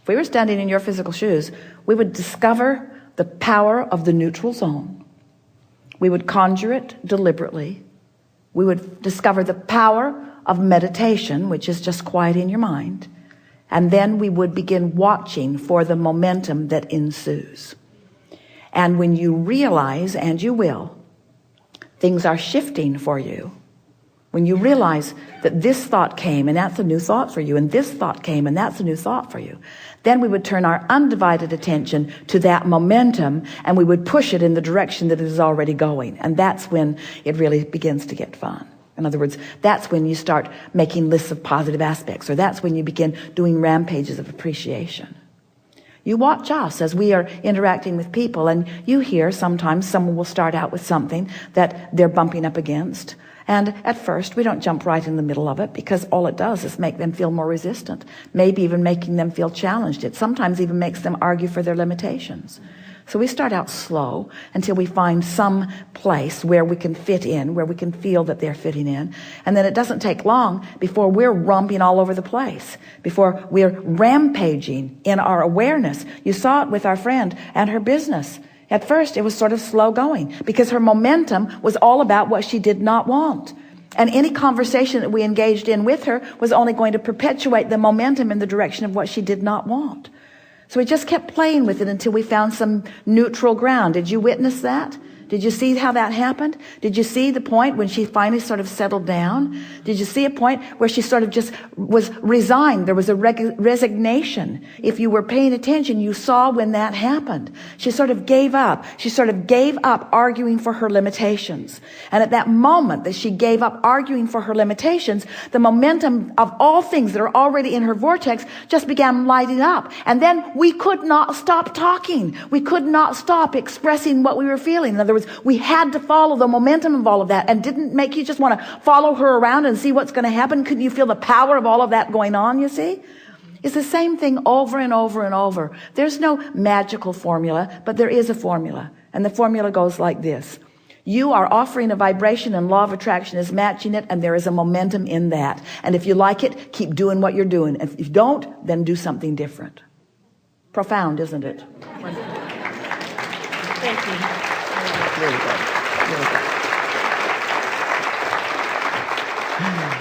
If we were standing in your physical shoes, we would discover the power of the neutral zone. We would conjure it deliberately. We would discover the power of meditation, which is just quieting your mind. And then we would begin watching for the momentum that ensues. And when you realize, and you will, things are shifting for you. When you realize that this thought came and that's a new thought for you, and this thought came and that's a new thought for you, then we would turn our undivided attention to that momentum and we would push it in the direction that it is already going. And that's when it really begins to get fun. In other words, that's when you start making lists of positive aspects, or that's when you begin doing rampages of appreciation. You watch us as we are interacting with people, and you hear sometimes someone will start out with something that they're bumping up against. And at first, we don't jump right in the middle of it, because all it does is make them feel more resistant, maybe even making them feel challenged. It sometimes even makes them argue for their limitations. So we start out slow until we find some place where we can fit in, where we can feel that they're fitting in. And then it doesn't take long before we're romping all over the place, before we're rampaging in our awareness. You saw it with our friend and her business. At first, it was sort of slow going because her momentum was all about what she did not want. And any conversation that we engaged in with her was only going to perpetuate the momentum in the direction of what she did not want. So we just kept playing with it until we found some neutral ground. Did you witness that? Did you see how that happened? Did you see the point when she finally sort of settled down? Did you see a point where she sort of just was resigned? There was a resignation. If you were paying attention, you saw when that happened. She sort of gave up. She sort of gave up arguing for her limitations. And at that moment that she gave up arguing for her limitations, the momentum of all things that are already in her vortex just began lighting up. And then we could not stop talking. We could not stop expressing what we were feeling. In other words, we had to follow the momentum of all of that. And didn't make you just want to follow her around and see what's going to happen? Couldn't you feel the power of all of that going on, you see? It's the same thing over and over and over. There's no magical formula, but there is a formula. And the formula goes like this. You are offering a vibration, and law of attraction is matching it, and there is a momentum in that. And if you like it, keep doing what you're doing. If you don't, then do something different. Profound, isn't it? Thank you. Really good. Really good.